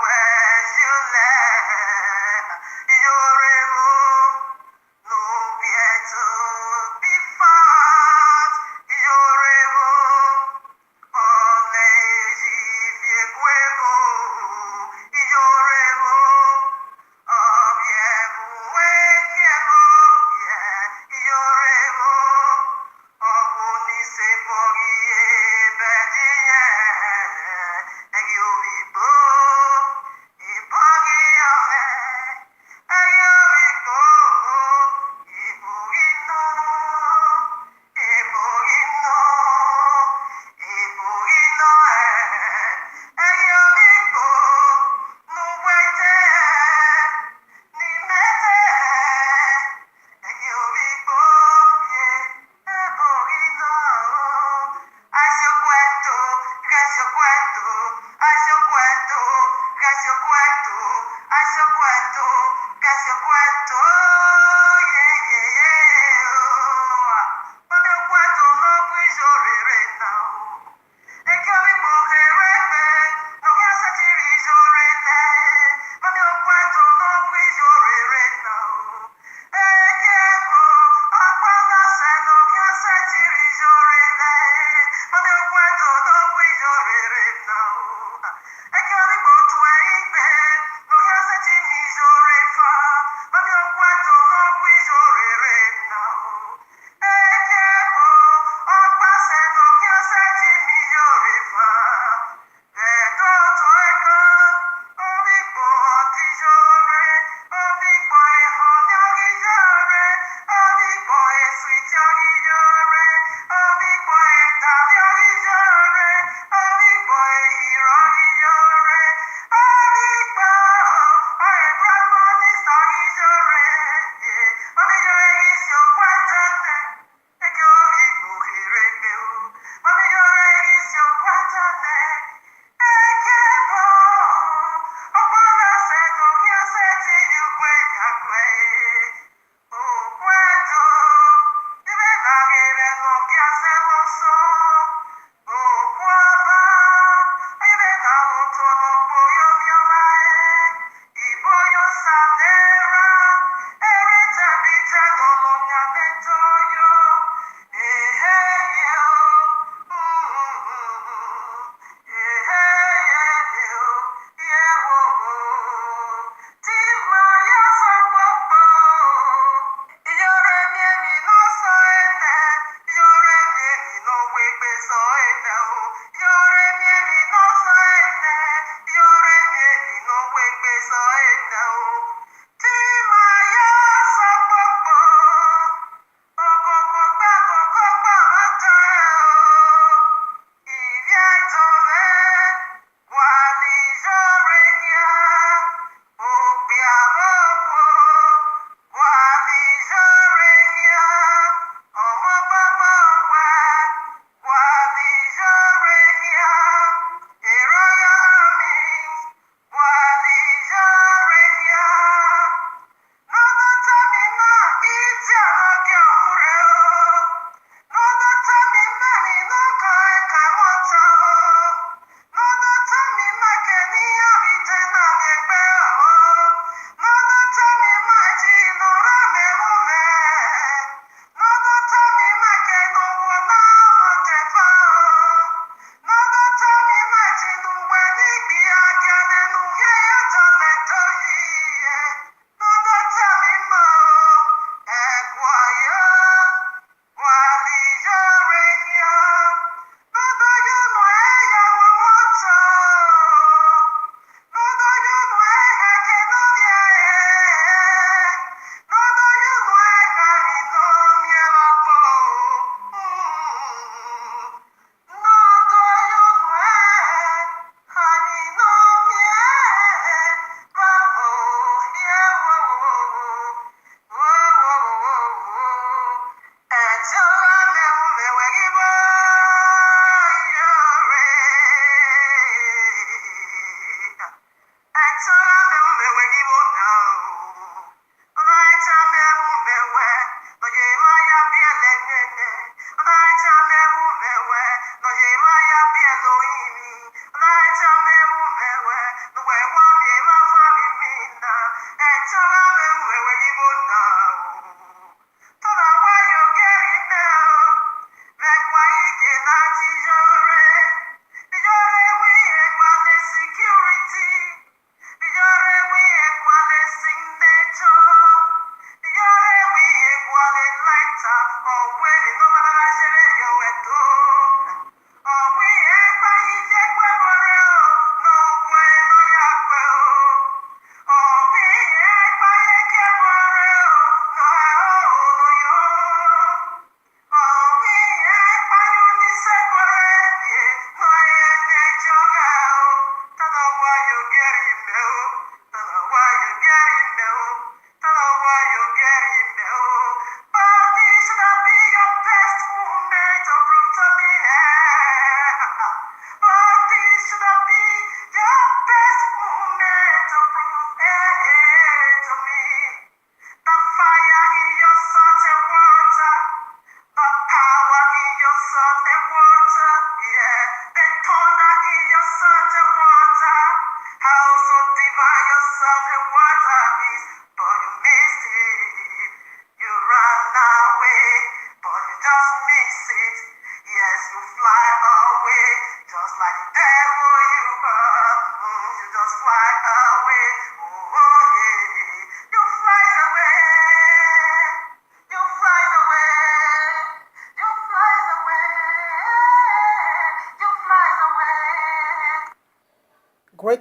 Where you left, you're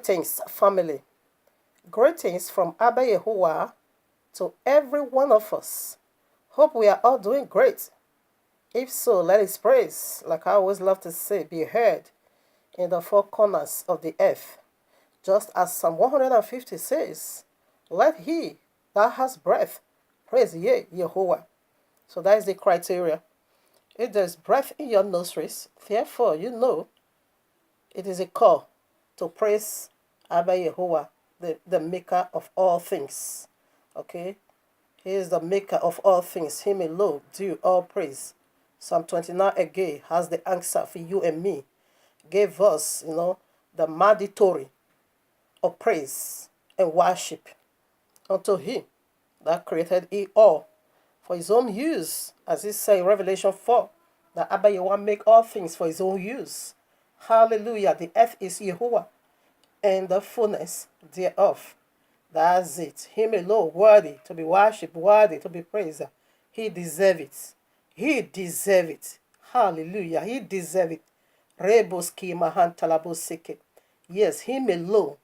Greetings, family. Greetings from Abba Yahuwah to every one of us. Hope we are all doing great. If so, let His praise, like I always love to say, be heard in the four corners of the earth. Just as Psalm 150 says, let he that has breath praise ye, Yahuwah. So that is the criteria. If there's breath in your nostrils, therefore you know it is a call to praise Abba Yahuwah, the maker of all things. Okay? He is the maker of all things. Him alone due all praise. Psalm 29 again has the answer for you and me. Gave us, the mandatory of praise and worship unto Him that created it all for His own use. As it says in Revelation 4, that Abba Yahuwah make all things for His own use. Hallelujah. The earth is Yahuwah and the fullness thereof. That's it. Him alone, worthy to be worshipped, worthy to be praised. He deserves it. He deserves it. Hallelujah. He deserves it. Reboski mahan talaboseke. Yes, Him alone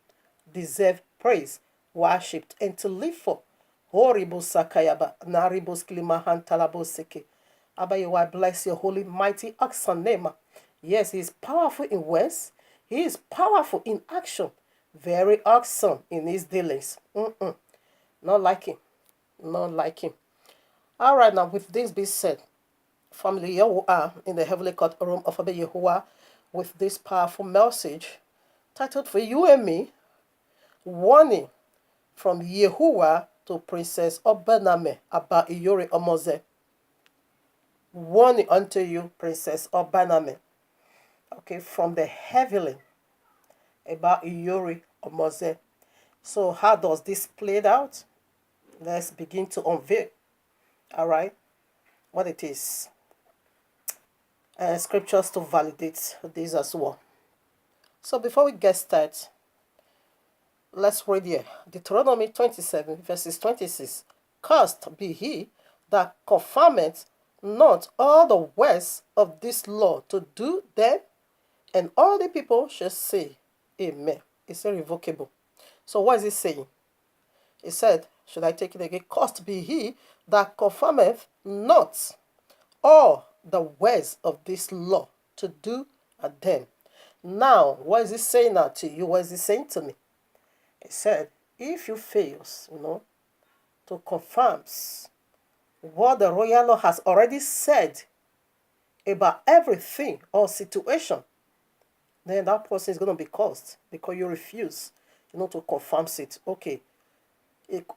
deserves praise, worshipped, and to live for. Horrible sakayaba. Nariboski mahan talaboseke. Abba Yahuwah, bless your holy, mighty, awesome name. Yes, He is powerful in words. He is powerful in action. Very awesome in His dealings. Not like Him. Not like Him. All right, now with this being said, family, here we are in the heavenly courtroom of Abba Yahuwah with this powerful message titled for you and me, Warning from Yahuwah to Princess Obaname about Iyori Omoze. Warning unto you, Princess Obaname. Okay, from the heavenly about Iyori Omoze. So how does this play out? Let's begin to unveil, all right, what it is. Scriptures to validate this as well. So before we get started, let's read here. Deuteronomy 27, verses 26. Cursed be he that confirmeth not all the words of this law to do them, and all the people shall say, Amen. It's irrevocable. So what is it saying? It said, should I take it again? Cursed be he that confirmeth not all the words of this law to do them. Now, what is it saying now to you? What is it saying to me? It said, if you fails, to confirm what the royal law has already said about everything or situation, then that person is going to be cursed because you refuse, to confirm it. Okay,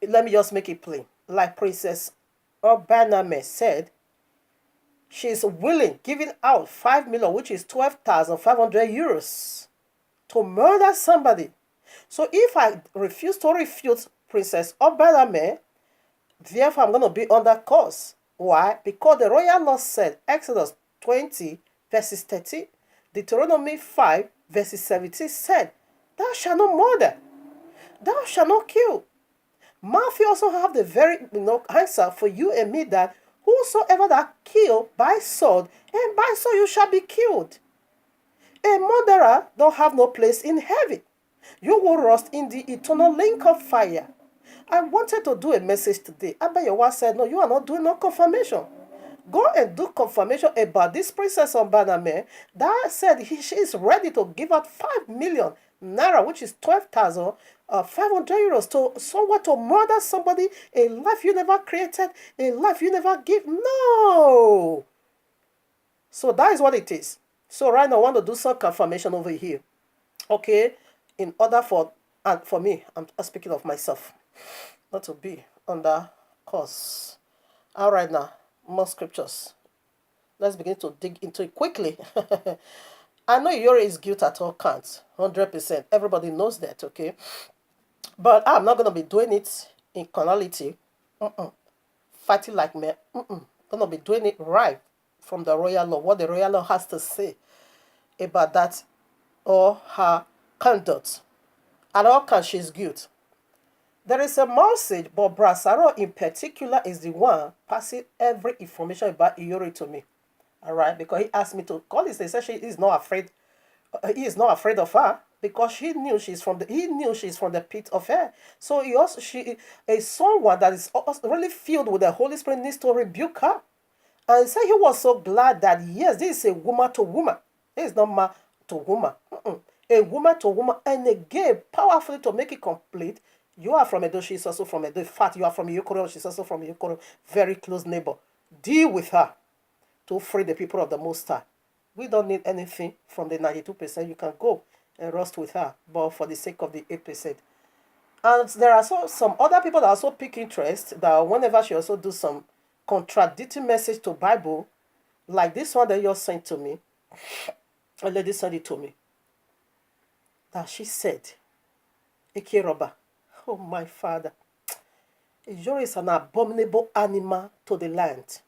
let me just make it plain. Like Princess Obaname said, she is willing, giving out 5 million, which is 12,500 euros, to murder somebody. So if I refuse to refute Princess Obaname, therefore I'm going to be under curse. Why? Because the royal law said, Exodus 20, verses 30, Deuteronomy 5, verses 17 said, thou shalt not murder, thou shalt not kill. Matthew also have the very answer for you and me, that whosoever that kill by sword, and by sword you shall be killed. A murderer don't have no place in heaven. You will rust in the eternal lake of fire. I wanted to do a message today. Abba Yahuwah said, no, you are not doing no confirmation. Go and do confirmation about this princess on Baname that said she is ready to give out 5 million naira, which is 12,500 euros, to someone to murder somebody, a life you never created, a life you never give. No. So that is what it is. So right now I want to do some confirmation over here. Okay, in order for me, I'm speaking of myself, not to be under curse. All right, now more scriptures. Let's begin to dig into it quickly. I know Iyori is guilt at all counts, 100%. Everybody knows that, okay? But I'm not going to be doing it in carnality, fighting like me. Going to be doing it right from the royal law, what the royal law has to say about that or her conduct. At all counts, she's guilt. There is a message, but Brasaro in particular is the one passing every information about Iyori to me. All right, because he asked me to call his session. He is not afraid of her. because he knew she's from the pit of hell. So she is someone that is really filled with the Holy Spirit needs to rebuke her. And say he was so glad that yes, this is a woman to woman. It's not man to woman. A woman to woman, and again, powerfully to make it complete. You are from Edo, she's also from Edo. In fact, you are from Yokoro, she's also from Yokoro. Very close neighbor. Deal with her to free the people of the Most High. We don't need anything from the 92%. You can go and rust with her, but for the sake of the 8%. And there are some other people that also pick interest that whenever she also do some contradicting message to Bible, like this one that you're sent to me, a lady sent it to me, that she said, Ekeroba, oh my father, Ijoro is an abominable animal to the land.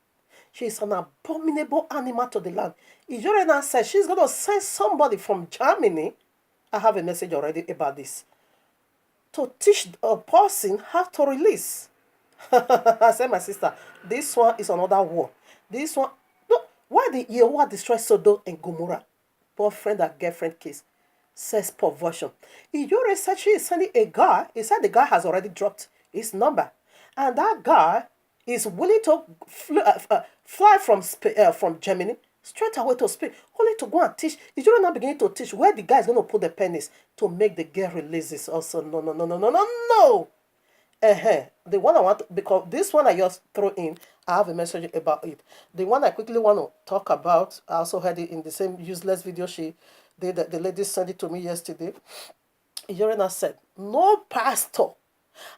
She is an abominable animal to the land. Ijoro now said she's going to send somebody from Germany. I have a message already about this. To teach a person how to release. I said, my sister, this one is another war. This one, look, why the Yehovah destroy Sodom and Gomorrah? Boyfriend and girlfriend case. Sex perversion. Ijoro said she is sending a guy. He said the guy has already dropped his number. And that guy is willing to fly from Germany straight away to Spain, only to go and teach. Ijoro now beginning to teach where the guy is going to put the pennies to make the girl releases. Also, no. The one I want, because this one I just throw in, I have a message about it. The one I quickly want to talk about, I also heard it in the same useless video she did. The lady sent it to me yesterday. Yorena said, no pastor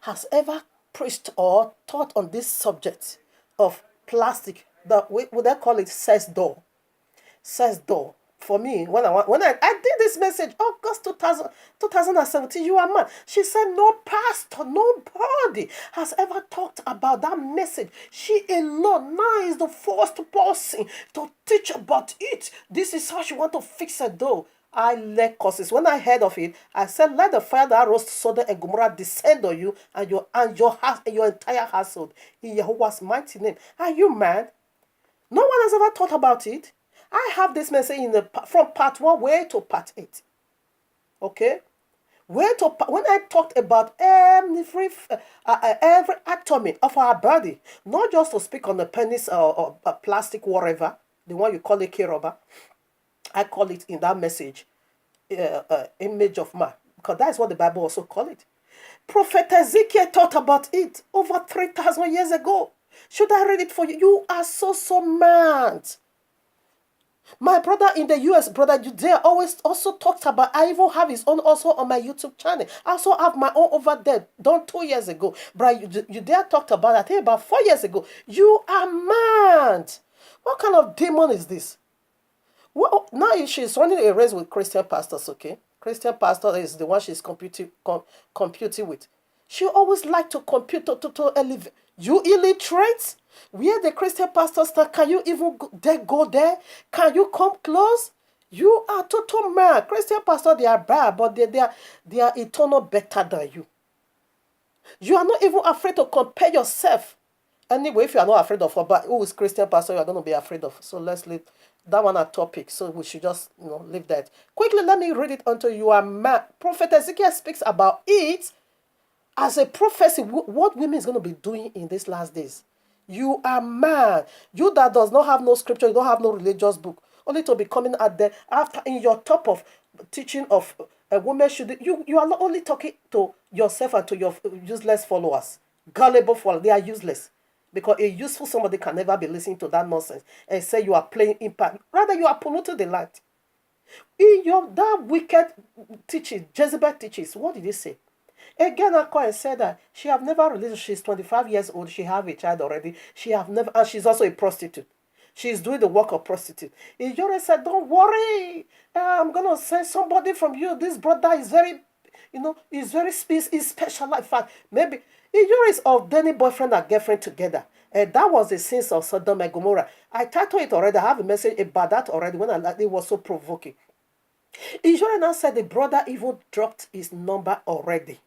has ever preached or taught on this subject of plastic. That would I call it sex doll? Sex doll. For me, when I did this message, August 2017, you are mad. She said, no pastor, nobody has ever talked about that message. She alone now is the first person to teach about it. This is how she want to fix it though. I let causes. When I heard of it, I said, let the fire that roast Sodom and Gomorrah descend on you and your house and your entire household in Jehovah's mighty name. Are you mad? No one has ever thought about it. I have this message from part 1 way to part 8. Okay? When I talked about every atomic of our body, not just to speak on the penis or plastic, whatever, the one you call it Keroba, I call it in that message, image of man, because that's what the Bible also call it. Prophet Ezekiel taught about it over 3,000 years ago. Should I read it for you? You are so mad. My brother in the US, brother Judea, always also talks about, I even have his own also on my YouTube channel. I also have my own over there, done 2 years ago. Brother Judea talked about, I think about 4 years ago. You are mad. What kind of demon is this? Well, now she's running a race with Christian pastors, okay? Christian pastor is the one she's computing with. She always like to compute to elevate. You illiterate? Where the Christian pastors stand, can you even go there? Can you come close? You are total mad. Christian pastors, they are bad, but they are eternal better than you. You are not even afraid to compare yourself. Anyway, if you are not afraid of who is Christian pastor, you are going to be afraid of. So let's leave that one a topic. So we should just leave that. Quickly, let me read it until you are mad. Prophet Ezekiel speaks about it as a prophecy, what women is going to be doing in these last days. You are mad. You that does not have no scripture, you don't have no religious book, only to be coming at the after in your top of teaching of a woman should you are not only talking to yourself and to your useless followers, gullible followers. They are useless because a useful somebody can never be listening to that nonsense and say you are playing impact. Rather, you are polluting the light. In that wicked teaching, Jezebel teaches. What did he say? Again, I said that she have never released. She's 25 years old. She have a child already. She have never, and she's also a prostitute. She's doing the work of prostitute. Ijoro said, don't worry. I'm going to send somebody from you. This brother is very, is very special. In fact, maybe Ijoro is ordaining boyfriend and girlfriend together. And that was the sins of Sodom and Gomorrah. I titled it already. I have a message about that already when it was so provoking. Ijoro now said the brother even dropped his number already.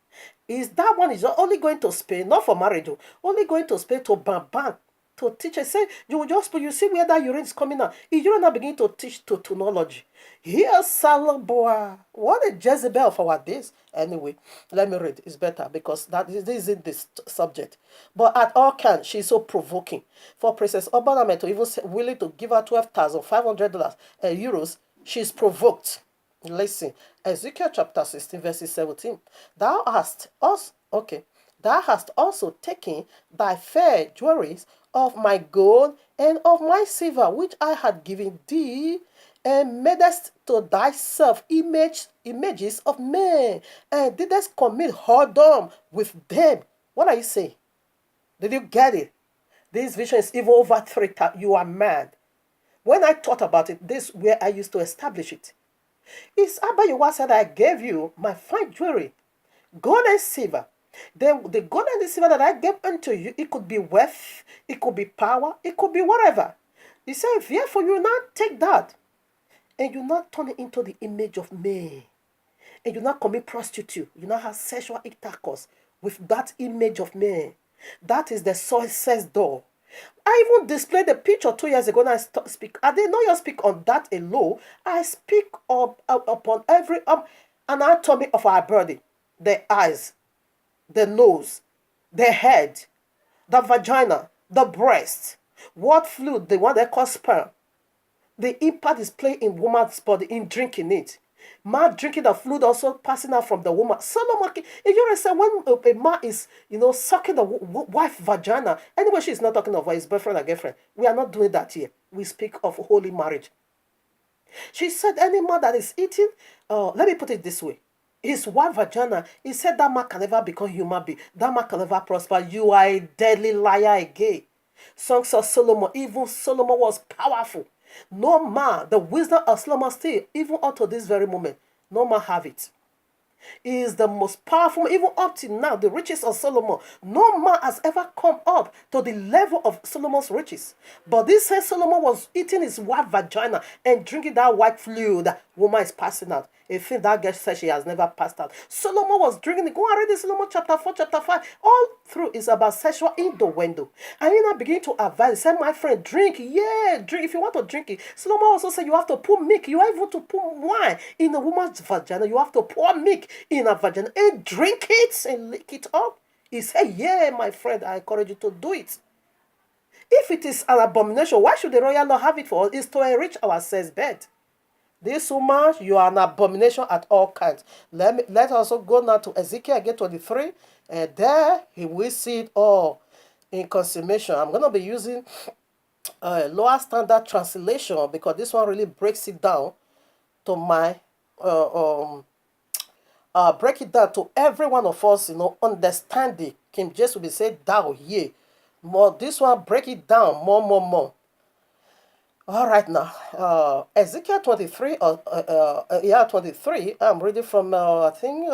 Is that one is only going to Spain, not for marriage, only going to Spain to bang. to teach. I say you will just put, you see where that urine is coming out. If you now begin to teach tautology. Here's Saloboa. What a Jezebel for our days. Anyway, let me read. It's better because this isn't this subject. But at all can she's so provoking. For Princess Obaname to even willing to give her $12,500 euros, she's provoked. Listen, Ezekiel chapter 16, verses 17. Thou hast us, okay. Thou hast also taken thy fair jewelries of my gold and of my silver, which I had given thee, and madest to thyself images of men, and didst commit whoredom with them. What are you saying? Did you get it? This vision is even over 3 times. You are mad. When I thought about it, this is where I used to establish it. It's Abba Yewa said, I gave you my fine jewelry, gold and silver. The gold and the silver that I gave unto you, it could be wealth, it could be power, it could be whatever. He said, therefore you not take that, and you not turn it into the image of man, and you not commit prostitute, you not have sexual intercourse with that image of man. That is the success door. I even displayed the picture 2 years ago, and I speak. I did not just speak on that alone. I speak upon every anatomy of our body: the eyes, the nose, the head, the vagina, the breast, what fluid, the one they call sperm. The impact is playing in woman's body in drinking it. Man drinking the fluid also passing out from the woman. Solomon, if you say when a man is, sucking the wife vagina, anyway, she's not talking of his boyfriend or girlfriend. We are not doing that here. We speak of holy marriage. She said any man that is eating, let me put it this way. His wife vagina, he said that man can never become human being. That man can never prosper. You are a deadly liar again. Songs of Solomon, even Solomon was powerful. No man, the wisdom of Solomon still, even up to this very moment, no man have it. He is the most powerful, even up to now, the riches of Solomon. No man has ever come up to the level of Solomon's riches. But this says Solomon was eating his wife vagina and drinking that white fluid that woman is passing out. A thing that girl says she has never passed out. Solomon was drinking it. Go and read this Solomon chapter 4, chapter 5. All through is about sexual innuendo. And you now begin to advise. Say, my friend, drink. Yeah, drink. If you want to drink it. Solomon also said you have to pour milk. You are able to pour wine in a woman's vagina. You have to pour milk in a vagina and drink it and lick it up. He said, yeah, my friend, I encourage you to do it. If it is an abomination, why should the royal not have it for us? It's to enrich our sex bed. This woman, you are an abomination at all kinds. Let us also go now to Ezekiel again 23. And there he will see it all in consummation. I'm going to be using lower standard translation because this one really breaks it down to my break it down to every one of us, understanding. King James will be said thou ye. More this one break it down more. All right now, Ezekiel 23, 23. I'm reading from I think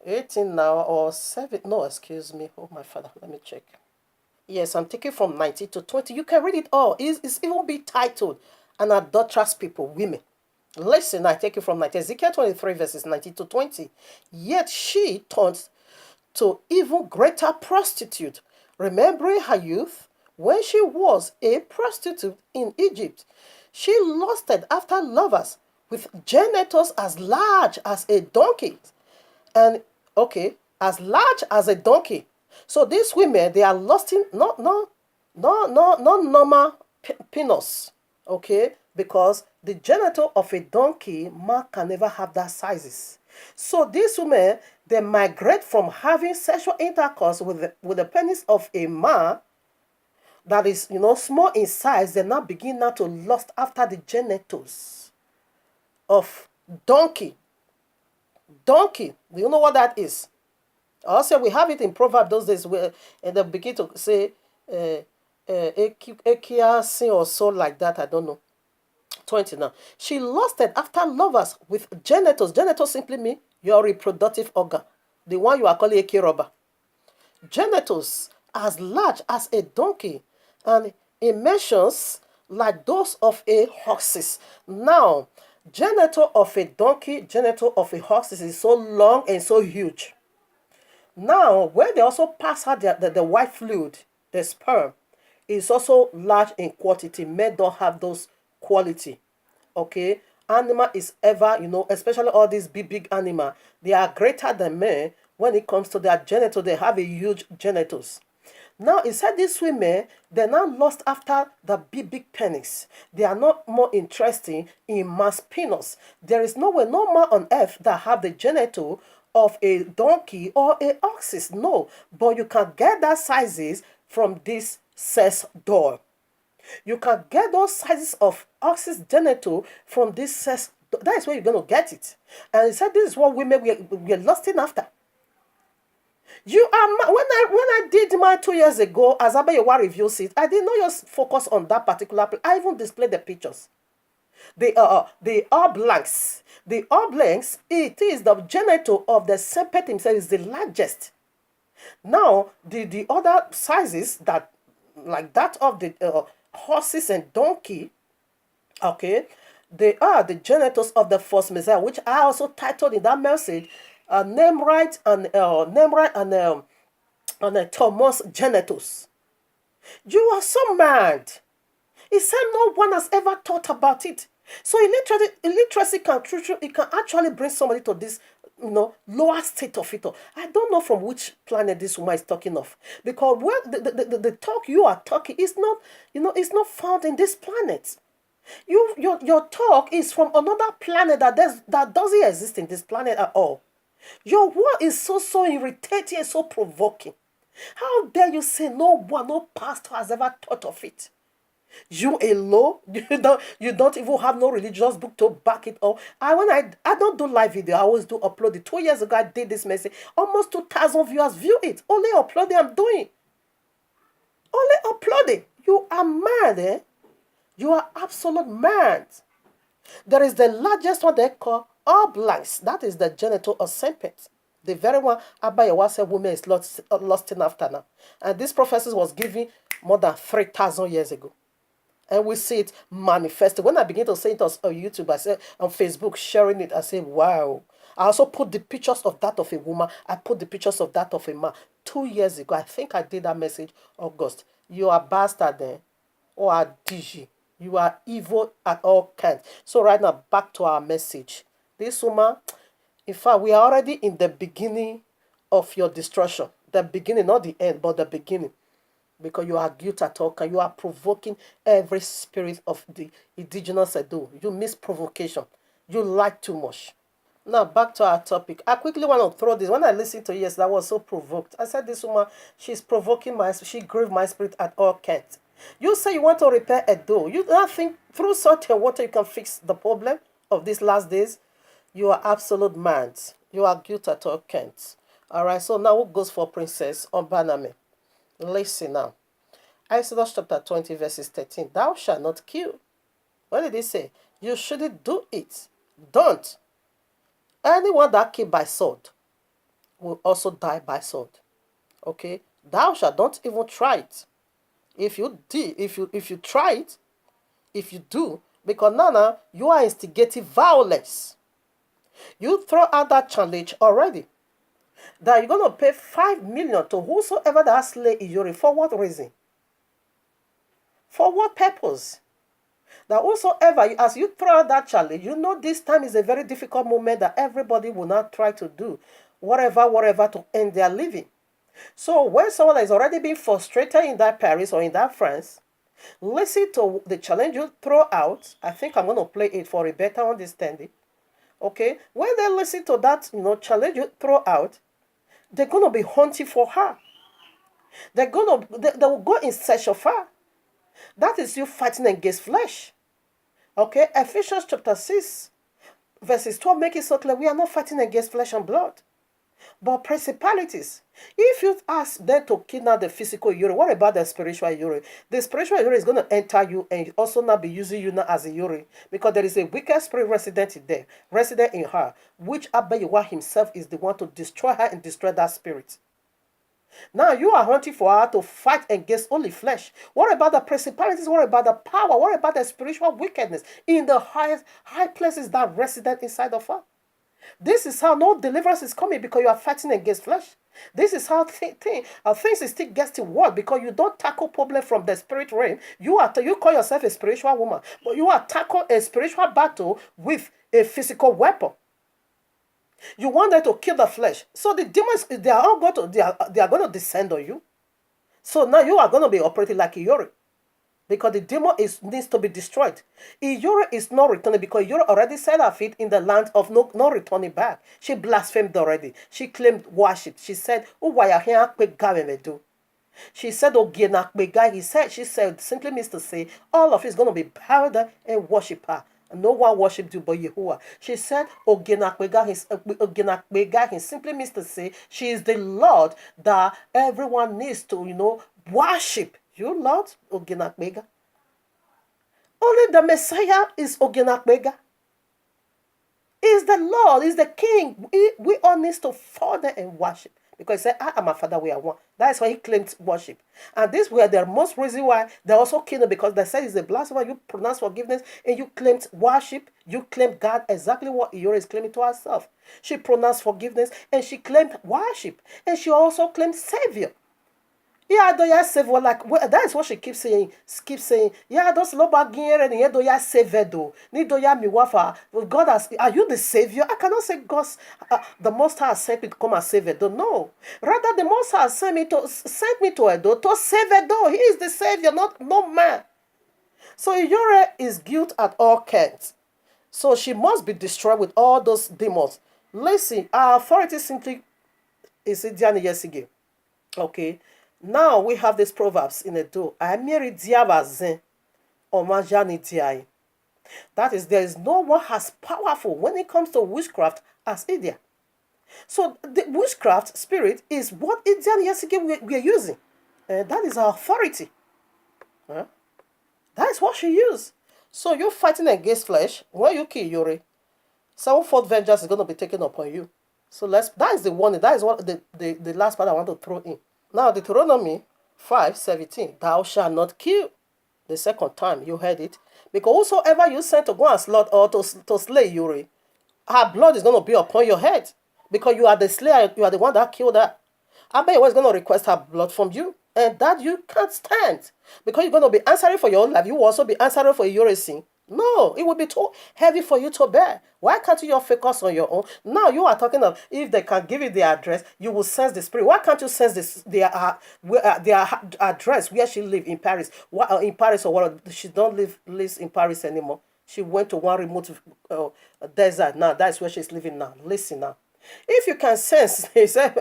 18 now or 7. No, excuse me. Oh my father, let me check. Yes, I'm taking from 19 to 20. You can read it all. It's even be titled "An Adulterous People, Women." Listen, I take it from 19. Ezekiel 23 verses 19 to 20. Yet she turned to even greater prostitute, remembering her youth. When she was a prostitute in Egypt, she lusted after lovers with genitals as large as a donkey. And, as large as a donkey. So these women, they are lusting, not normal penis, because the genital of a donkey, man can never have that sizes. So these women, they migrate from having sexual intercourse with the penis of a man that is, small in size. They now begin to lust after the genitals of donkey. Donkey, do you know what that is? Also, we have it in Proverbs those days where they begin to say, Ekiasin or so like that, I don't know. 20 now. She lusted after lovers with genitals. Genitals simply mean your reproductive organ. The one you are calling a rubber. Genitals as large as a donkey. And it mentions like those of a horses. Now, genital of a donkey, genital of a horse is so long and so huge. Now, when they also pass out the white fluid, the sperm, is also large in quantity. Men don't have those quality. Okay, animal is ever, especially all these big animal, they are greater than men. When it comes to their genitals, they have a huge genitals. Now, it said these women, they're now lost after the big penis. They are not more interested in mass penis. There is no way, no man on earth that have the genital of a donkey or a ox's. No, but you can get that sizes from this sex doll. You can get those sizes of ox's genital from this sex. That is where you're going to get it. And he said this is what women we're lusting after. You are when I did my 2 years ago, as Abayewa reviews it, I did not just focus on that particular. I even displayed the pictures. The oblongs. The oblongs, it is the genital of the serpent himself is the largest. Now, the other sizes that, like that of the horses and donkey, okay, they are the genitals of the first Messiah, which I also titled in that message, Nimrod and Thomas genitals. You are so mad. He said no one has ever thought about it. So illiteracy can actually bring somebody to this lower state of it. I don't know from which planet this woman is talking of, because the talk you are talking is not it's not found in this planet. Your talk is from another planet that doesn't exist in this planet at all. Your word is so irritating and so provoking. How dare you say no pastor has ever thought of it? You alone, you don't even have no religious book to back it up. I don't do live video. I always do upload it. 2 years ago I did this message. Almost 2,000 viewers view it. Only uploading I'm doing. Only uploading. You are mad, eh? You are absolute mad. There is the largest one they call oblongs. That is the genital of serpent. The very one Abayewa said women is lusting after now. And this prophecy was given more than 3,000 years ago. And we see it manifested. When I begin to say it on YouTube, I say on Facebook, sharing it, I say, wow. I also put the pictures of that of a woman. I put the pictures of that of a man. 2 years ago, I think I did that message, August. You are bastard then. Or a DG. You are evil at all kinds. So right now, back to our message. This woman, in fact, we are already in the beginning of your destruction. The beginning, not the end, but the beginning. Because you are guilty at all, you are provoking every spirit of the indigenous Edo. You miss provocation. You like too much. Now back to our topic. I quickly want to throw this. When I listened to yes, that was so provoked. I said this woman, she's provoking she grieved my spirit at all kinds. You say you want to repair Edo. You don't think through salt and water you can fix the problem of these last days? You are absolute mad. You are guilty at all kinds. Alright, so now who goes for Princess Obaname? Listen now. Exodus chapter 20 verses 13. Thou shalt not kill. What did he say? You shouldn't do it. Don't. Anyone that killed by sword will also die by sword. Okay? Thou shalt don't even try it. If you try it, if you do, because now you are instigating violence. You throw out that challenge already. That you're going to pay 5 million to whosoever that slay Iyori. For what reason? For what purpose? That whosoever, as you throw out that challenge, this time is a very difficult moment that everybody will not try to do whatever to end their living. So when someone is already being frustrated in that Paris or in that France, listen to the challenge you throw out. I think I'm going to play it for a better understanding. Okay? When they listen to that, challenge you throw out, they're going to be hunting for her. They will go in search of her. That is you fighting against flesh. Okay? Ephesians chapter 6, verses 12 make it so clear we are not fighting against flesh and blood, but principalities. If you ask them to kidnap the physical Iyori, what about the spiritual Iyori? The spiritual Iyori is going to enter you and also not be using you now as a Iyori, because there is a wicked spirit resident in her, which Abayewa himself is the one to destroy her and destroy that spirit. Now you are hunting for her to fight against only flesh. What about the principalities? What about the power? What about the spiritual wickedness in the high places that resident inside of her? This is how no deliverance is coming because you are fighting against flesh. This is how things still gets to work because you don't tackle problem from the spirit realm. You call yourself a spiritual woman, but you are tackle a spiritual battle with a physical weapon. You want them to kill the flesh. So the demons, they are going to descend on you. So now you are going to be operating like Iyori. Because the demon needs to be destroyed. Iyori is not returning because Iyori already set her feet in the land of no returning back. She blasphemed already. She claimed worship. She said, she said, she said, simply means to say, all of it is going to be bowed down and worship her. No one worshipped you but Yahuwah. She said, Ogenakbega simply means to say, she is the Lord that everyone needs to, worship. You, Lord, Ogenakbega. Only the Messiah is Ogenakbega. Is the Lord, is the King. We all need to fall there and worship. Because he said, I am my Father, we are one. That is why he claimed worship. And this were the most reason why they also killed him, because they said he's a blasphemer. You pronounce forgiveness and you claimed worship. You claimed God, exactly what Iyori is claiming to herself. She pronounced forgiveness and she claimed worship. And she also claimed Savior. Yeah, do ya save like that is what she keeps saying. Yeah, those loba giere ni do ya save do. Ni do ya mi wafa. God has, are you the savior? I cannot say God, the Most High sent me to come and save Edo. No, rather the Most High sent me to Edo to save Edo. He is the savior, not no man. So Iyori is guilt at all counts. So she must be destroyed with all those demons. Listen, our authority simply is Diani Yesige. Okay. Now we have these proverbs in Edo. That is, there is no one as powerful when it comes to witchcraft as Idia. So the witchcraft spirit is what Idian Yesige we are using. That is our authority. That is what she used. So you're fighting against flesh. When you kill Iyori, sevenfold vengeance is going to be taken upon you. So that is the warning. That is what the last part I want to throw in. Now, Deuteronomy 5:17, thou shalt not kill. The second time you heard it. Because whosoever you sent to go and slaughter or to slay Iyori, her blood is going to be upon your head. Because you are the slayer, you are the one that killed her. Abayewa is going to request her blood from you. And that you can't stand. Because you're going to be answering for your own life. You will also be answering for Iyori's sin. No, it will be too heavy for you to bear. Why can't you focus on your own? Now you are talking of if they can give you the address, you will sense the spirit. Why can't you sense their address where she live in Paris? In Paris or what? She don't lives in Paris anymore. She went to one remote desert. Now that's where she's living now. Listen now. If you can sense, he said,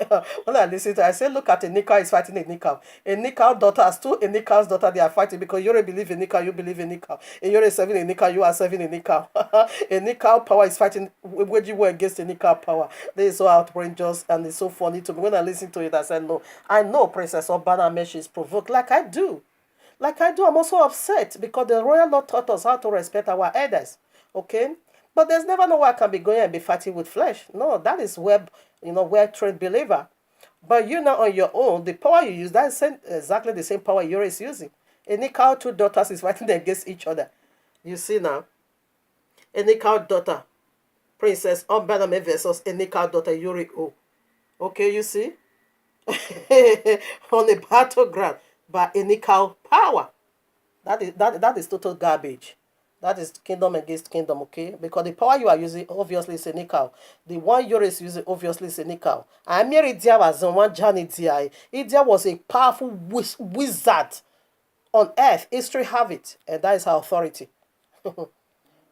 when I listen to it, I said, look at a Nikau is fighting a Nikau. A Nikau daughter has two, a Nikau's daughter, they are fighting because you already believe in Nikau, you believe in Nikau. And you're serving a Nikau, you are serving a Nikau. A Nikau power is fighting, waging war against a Nikau power. This is so outrageous and it's so funny to me. When I listen to it, I said, no, I know Princess Obana Mesh is provoked like I do. I'm also upset because the royal law taught us how to respect our elders. Okay? But there's never no way I can be going and be fighting with flesh. No, that is well-trained believer. But you now on your own, the power you use, that's exactly the same power Iyori is using. Enikau two daughters is fighting against each other. You see now? Enikau daughter, Princess Ombaname versus Enikau daughter Iyori O. Okay, you see? On the battleground, but Enikau power. That is total garbage. That is kingdom against kingdom, okay? Because the power you are using, obviously, is a Nikau. The one Iyori is using, obviously, is a Nikau. Amir Idia was one Johnny Diai. Idia was a powerful wizard on earth. History have it. And that is her authority.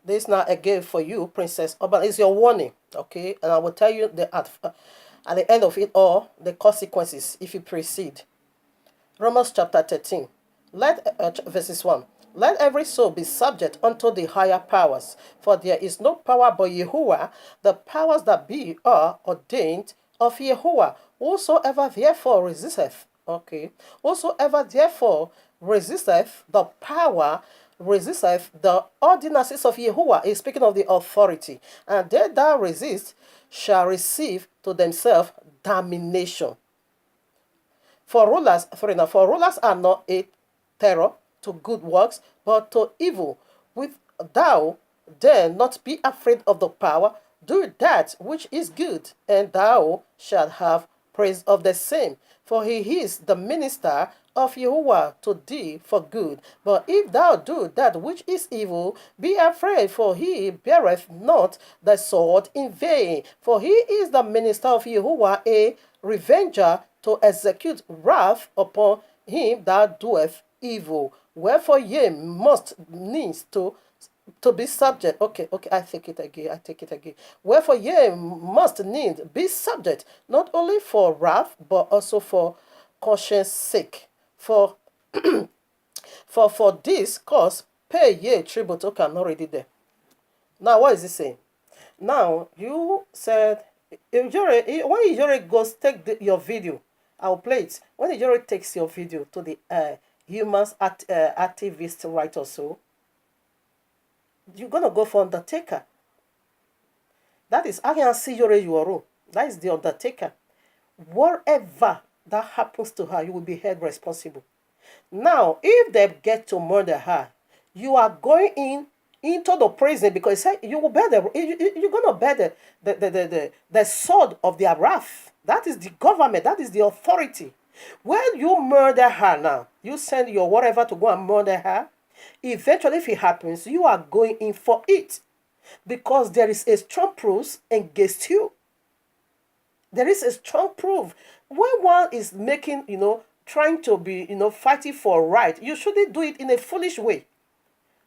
This now again for you, Princess Oban. It's your warning, okay? And I will tell you at the end of it all, the consequences if you proceed. Romans chapter 13. Verses 1. Let every soul be subject unto the higher powers, for there is no power but Yahuwah. The powers that be are ordained of Yahuwah. Whosoever therefore resisteth, okay, whosoever therefore resisteth the power, resisteth the ordinances of Yahuwah. Is speaking of the authority. And they that resist shall receive to themselves damnation. For rulers are not a terror to good works, but to evil. With thou then not be afraid of the power, do that which is good, and thou shalt have praise of the same. For he is the minister of Jehovah to thee for good. But if thou do that which is evil, be afraid, for he beareth not the sword in vain. For he is the minister of Jehovah, a revenger to execute wrath upon him that doeth evil. Wherefore ye must needs to be subject. Okay, I take it again. Wherefore ye must needs be subject, not only for wrath, but also for conscience sake. For this cause pay ye tribute. Okay, I'm not ready there. Now what is it saying? Now you said when Ijore goes take your video, I'll play it. When Ijore takes your video to the activist right or so, you're gonna go for Undertaker. That is Aghansi Yore Yuoro. That is the Undertaker. Whatever that happens to her, you will be held responsible. Now, if they get to murder her, you are going into the prison because you will bear you're gonna bear the sword of their wrath. That is the government, that is the authority. When you murder her now, you send your whatever to go and murder her. Eventually, if it happens, you are going in for it because there is a strong proof against you. There is a strong proof. When one is making, trying to be, fighting for right, you shouldn't do it in a foolish way.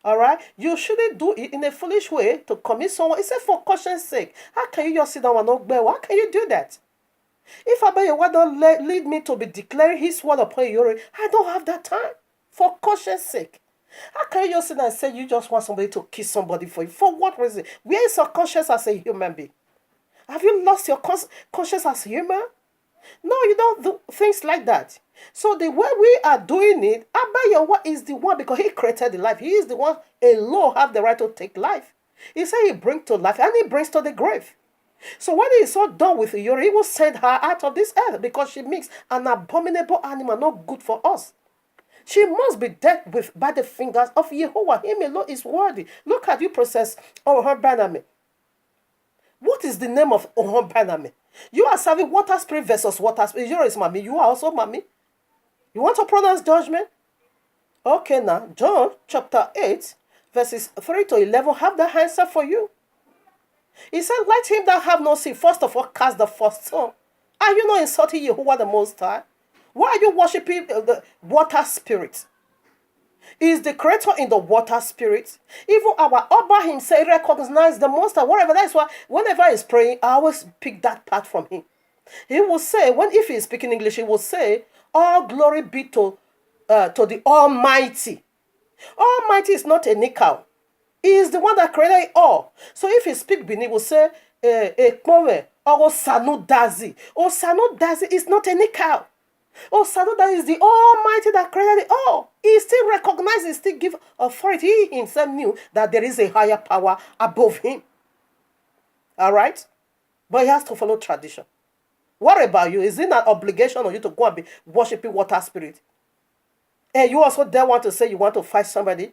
All right? You shouldn't do it in a foolish way to commit someone. It's for conscience sake. How can you just sit down and not bear? How can you do that? If Abayewa don't lead me to be declaring his word upon Yore, I don't have that time. For conscience sake. How can you just sit and say you just want somebody to kiss somebody for you? For what reason? Where is your conscience as a human being? Have you lost your conscience as human? No, you don't do things like that. So the way we are doing it, Abayewa is the one because he created the life. He is the one alone have the right to take life. He said he brings to life and he brings to the grave. So when he is so done with Yore, he will send her out of this earth because she makes an abominable animal not good for us. She must be dealt with by the fingers of Yehovah. Him alone is worthy. Look at you process Ohon Baname. What is the name of Ohon Baname? You are serving water spirit versus water spirit. Yore is mommy. You are also mommy. You want to pronounce judgment? Okay, now, John chapter 8, verses 3 to 11 have the answer for you. He said, let him that have no sin, first of all, cast the first stone. Are you not insulting Yehovah the Most High? Why are you worshiping the water spirit? He is the creator in the water spirit. Even our Abba himself recognized the Most High. Whatever. That's why whenever he's praying, I always pick that part from him. He will say, if he is speaking English, he will say, all glory be to the Almighty. Almighty is not a nickel. He is the one that created it all. So if he speak Bini, he will say, Ekmome, or Sanu Dazi. Or Sanu Dazi is not a nickel. Oh, Sanuda is the Almighty that created it all. He still recognizes, he still gives authority. He himself knew that there is a higher power above him. All right? But he has to follow tradition. What about you? Is it an obligation on you to go and be worshiping water spirit? And you also there want to say you want to fight somebody?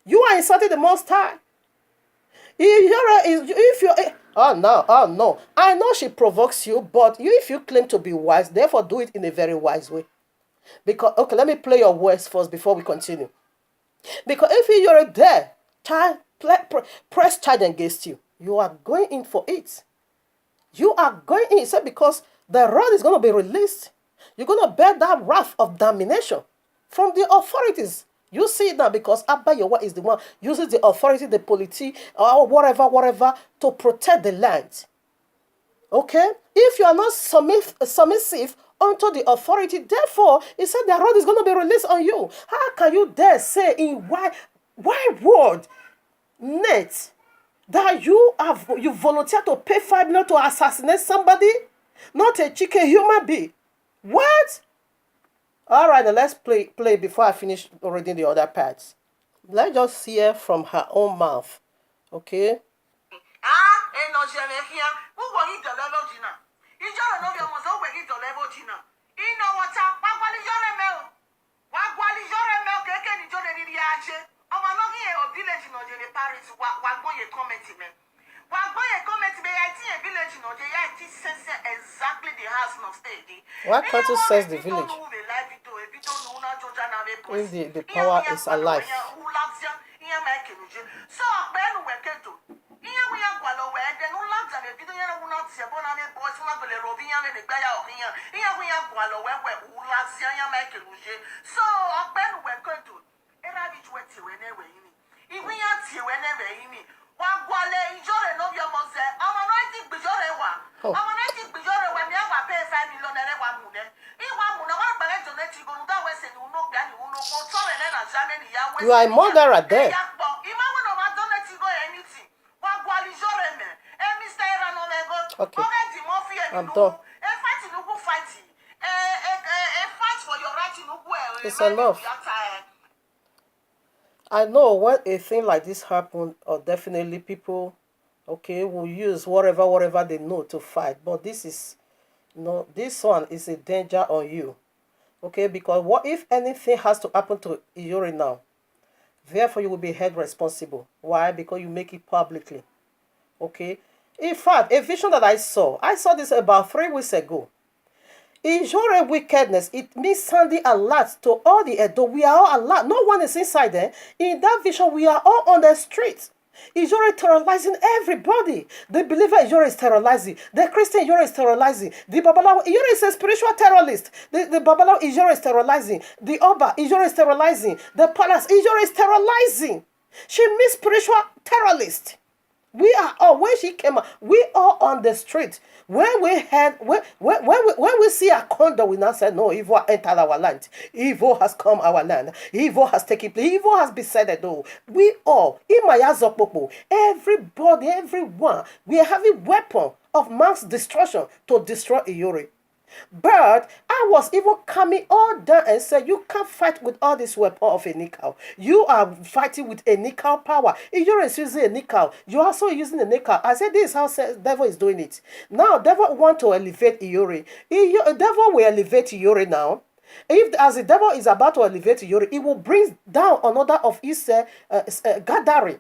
You are insulting the Most High. Oh no. I know she provokes you, but if you claim to be wise, therefore do it in a very wise way. Because okay, let me play your words first before we continue. Because if you're there, press charge against you. You are going in for it. You are going in. He said because the rod is going to be released. You're going to bear that wrath of damnation from the authorities. You see it now because Abayewa is the one uses the authority, the polity, or whatever, to protect the land. Okay? If you are not submissive unto the authority, therefore, he said the rod is going to be released on you. How can you dare say in why word net that you volunteer to pay $5 million to assassinate somebody? Not a chicken human being. What? All right, now let's play before I finish reading the other parts. Let's just hear from her own mouth. Okay? exactly the house of state. Why can't you sense the village? If the power is alive. So, Ben Weketo. Here we are, Gualo, where then who loves them if you don't know Sabona boys, not the Rovina, the Gaya of here. Here we are, Gualo, where who loves Yaya Makeluche. So, Ben Weketo. And I did what you whenever you need. If we are here whenever you need. Wagwale, enjoy no your mose. I'm a writing Bijore. I'm a writing Bijore when you have a pay 5 million and 1 million. You are a murderer there. Okay. I'm done. It's enough. I know when a thing like this happens, or definitely people, okay, will use whatever they know to fight. But this is, this one is a danger on you, okay? Because what if anything has to happen to Iyori now? Therefore, you will be held responsible. Why? Because you make it publicly, okay? In fact, a vision that I saw this about 3 weeks ago. Ijore wickedness, it means sounding alert to all the Edo. We are all alert. No one is inside there. In that vision, we are all on the streets. Ijore terrorizing everybody. The believer Ijore is terrorizing. The Christian Ijore is terrorizing. The Babalawo Ijore is a spiritual terrorist. The Babalawo Ijore is terrorizing. The Oba Ijore is terrorizing. The palace Ijore is terrorizing. She means spiritual terrorist. We are all, when she came out, we are on the street. When we had, when we see a condom, we now say, no, evil entered our land. Evil has come our land. Evil has taken place. Evil has beset though. We all, in my Azopopo, everybody, everyone, we are having weapon of mass destruction to destroy Iyori. But I was even coming all down and said, you can't fight with all this weapon of a nickel. You are fighting with a nickel power. If you're using a nickel, you're also using a nickel. I said, this is how devil is doing it. Now, devil want to elevate Iyori. Devil will elevate Iyori now. If as the devil is about to elevate Iyori, it will bring down another of his gathering.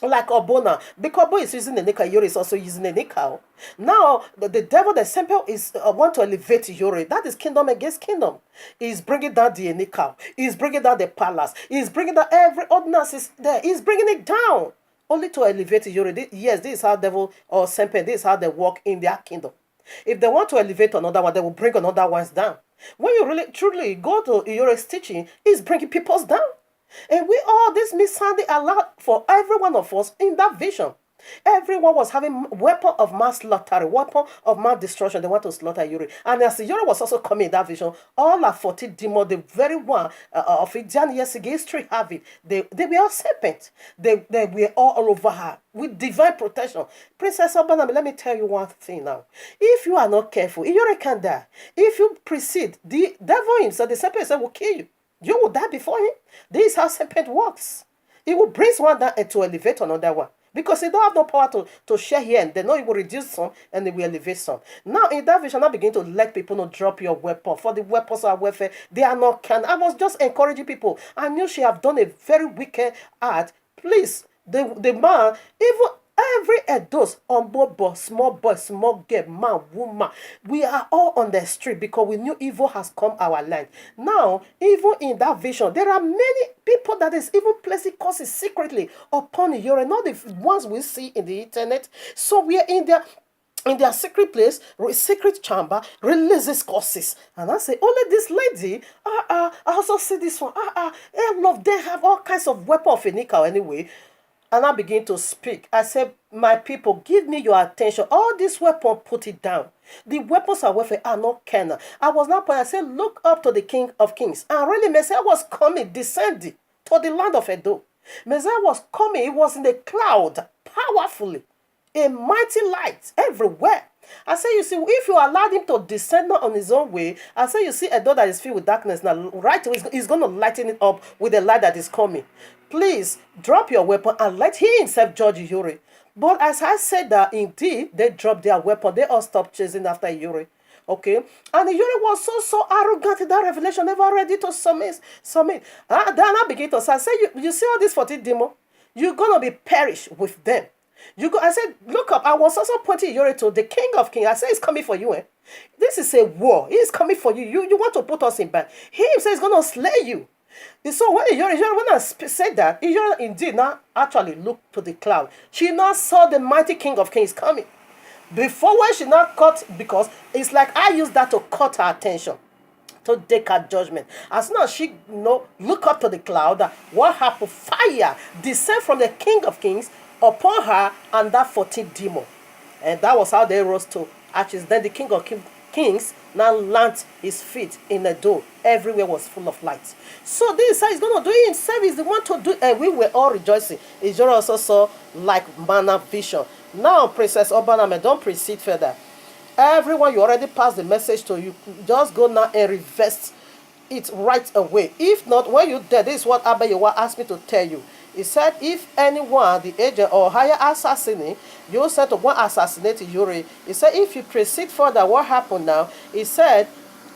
Like Obona, because Obo is using the nickel, Yori is also using the nickel. Now, the devil, the simple is want to elevate Yori. That is kingdom against kingdom. He's bringing down the nickel. He's bringing down the palace. He's bringing down every ordinance is there. He's bringing it down only to elevate Yori. Yes, this is how devil or serpent, this is how they work in their kingdom. If they want to elevate another one, they will bring another ones down. When you really truly go to Yori's teaching, he's bringing peoples down. And we all, this means sounding aloud for every one of us in that vision. Everyone was having weapon of mass slaughter, weapon of mass destruction. They want to slaughter Yuri. And as Yuri was also coming in that vision, all our 40 demons, the very one of it, Jan years ago, history have it. They were all serpents. They were all over her with divine protection. Princess Obanami, let me tell you one thing now. If you are not careful, Yuri can die. If you proceed, the devil himself, the serpent himself will kill you. You will die before him. This is how serpent works. It will bring one down and to elevate another one. Because he don't have no power to share here and then. No, it will reduce some and it will elevate some. Now, in that vision, I begin to let people know drop your weapon. For the weapons of warfare, they are not can. I was just encouraging people. I knew she have done a very wicked act. Please, the man, even every adult on board, small boy, small girl, man, woman, we are all on the street because we knew evil has come our land. Now, even in that vision, there are many people that is even placing curses secretly upon Iyori, not the ones we see in the internet. So we are in their secret place, secret chamber, releases curses. And I say, only this lady, I also see this one, all of them have all kinds of weapon of a nickel anyway. And I begin to speak. I said, my people, give me your attention. All these weapons, put it down. The weapons of warfare are not carnal. I was not praying. I said, look up to the King of Kings. And really, Messiah was coming, descending to the land of Edo. Messiah was coming. He was in the cloud, powerfully. A mighty light everywhere. I say, you see, if you allow him to descend on his own way, I say, you see a door that is filled with darkness. Now, right away, he's going to lighten it up with the light that is coming. Please, drop your weapon and let he himself judge Iyori. But as I said that, indeed, they dropped their weapon. They all stopped chasing after Iyori. Okay? And Iyori was so arrogant in that revelation, never ready to submit. Then I begin to say, you see all these 14 demons? You're going to be perished with them. You go. I said, look up. I was also pointing Yuri to the King of Kings. I said, he's coming for you. Eh? This is a war. He's coming for you. You want to put us in bed. He himself is going to slay you. And so when when I said that, Yuri indeed now actually looked to the cloud. She now saw the mighty King of Kings coming. Before when she now cut, because it's like I used that to cut her attention, to take her judgment. As soon as she look up to the cloud, what happened? Fire descend from the King of Kings upon her and that 14th demon. And that was how they rose to ashes. Then the King of Kings now landed his feet in a door. Everywhere was full of light. So this is how he's going to do it himself. He's the one to do it. And we were all rejoicing. Israel also saw like manna vision. Now, Princess Obaname, don't proceed further. Everyone, you already passed the message to you. Just go now and reverse it right away. If not, when you dead, this is what Abayewa asked me to tell you. He said, if anyone, the agent or higher assassinate, you said to one assassinate Yuri. He said, if you proceed further, what happened now? He said,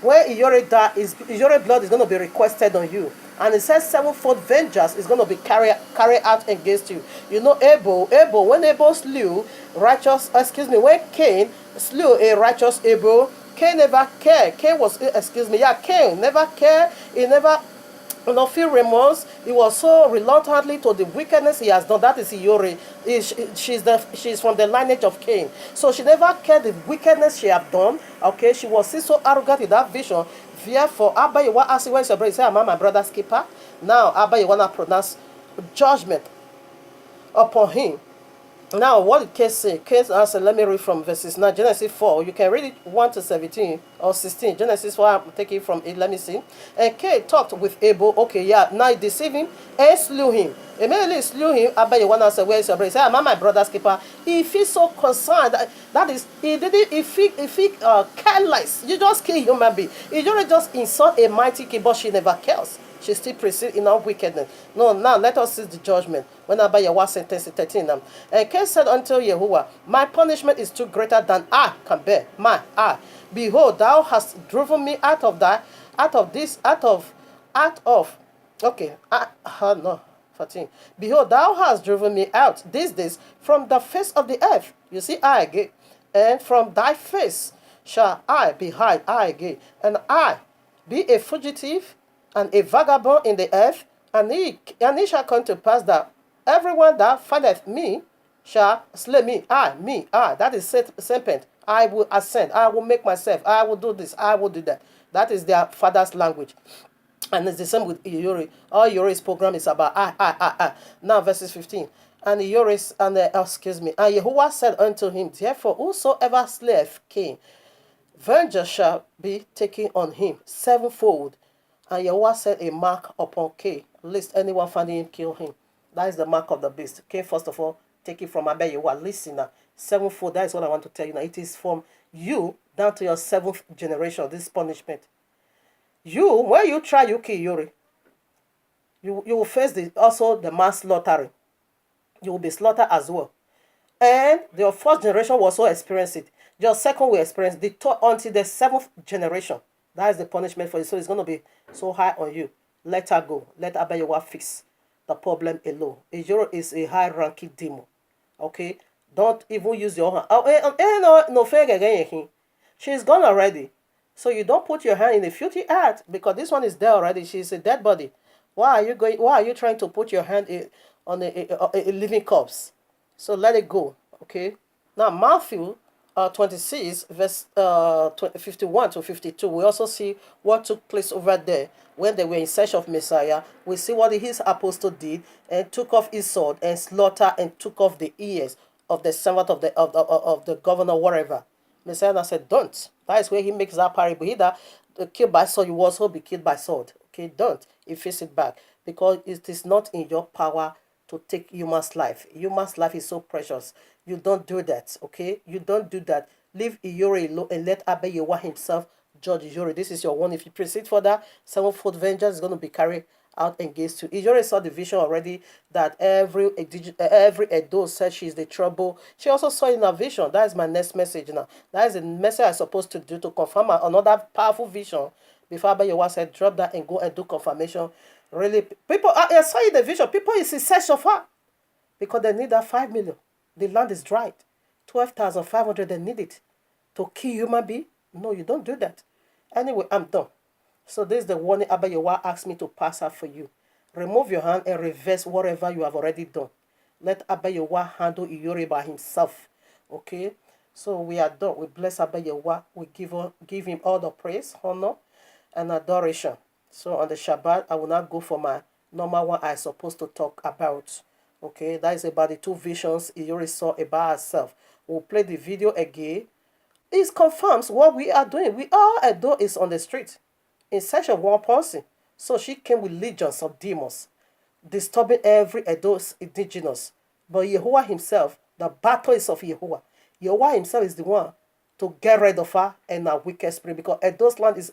when Yuri died, Yuri blood is going to be requested on you. And it says sevenfold vengeance is going to be carried out against you. You know Abel, when Abel slew when Cain slew a righteous Abel, Cain never cared. Cain never cared. He never feel remorse. He was so reluctantly to the wickedness he has done. That is Yuri. She's from the lineage of Cain. So she never cared the wickedness she have done. Okay, she was so arrogant in that vision. Therefore, Abba, you want to ask where is your brother? Say, am I my brother's keeper? Now, Abba, you want to pronounce judgment upon him. Now, what did Case say? Case answer, let me read from verses 9, Genesis 4. You can read it 1 to 17 or 16. Genesis 4, I'm taking from it, let me see. And Cain talked with Abel. Okay, yeah, now he deceived him and slew him. Immediately slew him. Abba, you want to answer, where is your brother? He said, am I my brother's keeper? He feels so concerned. That is, he careless. You just kill human being. You don't just insult a mighty king, but she never cares. She still proceeds in our wickedness. No, now let us see the judgment. When Abba was sentenced 13. And Cain said unto Yahuwah, my punishment is too greater than I can bear. Behold, thou hast driven me out of 14. Behold, thou hast driven me out these days from the face of the earth. You see, I again. And from thy face shall I be hid, I again. And I be a fugitive and a vagabond in the earth, and it shall come to pass that everyone that findeth me shall slay me. That is serpent. I will ascend. I will make myself. I will do this. I will do that. That is their father's language. And it's the same with Yuri. All Yuri's program is about Now verses 15. And Yuri's and Yahuwah said unto him, therefore whosoever slayeth Cain, vengeance shall be taken on him sevenfold. And Yahuwah set a mark upon Cain, lest anyone finding him kill him. That is the mark of the beast. Cain, first of all, take it from Abba Yahuwah. Listen now, sevenfold, that is what I want to tell you now. It is from you down to your seventh generation, this punishment. When you try, you kill Yuri, you will face also the mass slaughtering. You will be slaughtered as well. And your first generation will also experience it. Your second will experience the third until the seventh generation. That is the punishment for you. So it's going to be so high on you. Let her go. Let Abba Yahuwah fix the problem alone. Ejoro is a high-ranking demon. Okay? Don't even use your hand. She's gone already. So you don't put your hand in the filthy earth because this one is there already. She's a dead body. Why are you trying to put your hand on a living corpse? So let it go. Okay? Now Matthew 26 verse 51 to 52, we also see what took place over there when they were in search of Messiah. We see what his apostle did and took off his sword and slaughtered and took off the ears of the servant of the governor, whatever. Messiah said, don't. That is where he makes that parable. He that killed by sword, you will also be killed by sword. Okay, don't. He face it back because it is not in your power to take human's life. Human's life is so precious. You don't do that, okay? You don't do that. Leave Iyori alone and let Abba Yahuwah himself judge Iyori. This is your one. If you proceed further, sevenfold vengeance is going to be carried out against you. Iyori saw the vision already that every Edo said she's the trouble. She also saw in a vision. That is my next message now. That is the message I'm supposed to do to confirm another powerful vision. Before Abba Yahuwah said, drop that and go and do confirmation. Really, people, I saw in the vision, people is in search of her because they need that 5 million. The land is dried. 12,500 they need it to kill human being. No, you don't do that. Anyway, I'm done. So this is the warning Abba Yewa asked me to pass out for you. Remove your hand and reverse whatever you have already done. Let Abba Yewa handle Iyore by himself. Okay? So we are done. We bless Abba Yewa. We give him all the praise, honor, and adoration. So on the Shabbat, I will not go for my normal one I'm supposed to talk about. Okay? That is about the two visions Iyore saw about herself. We'll play the video again. It confirms what we are doing. We are, Edo is on the street in search of one person. So she came with legions of demons, disturbing every Edo's indigenous. But Yehovah himself, the battle is of Yehovah. Yehovah himself is the one to get rid of her and her wicked spirit, because Edo's land is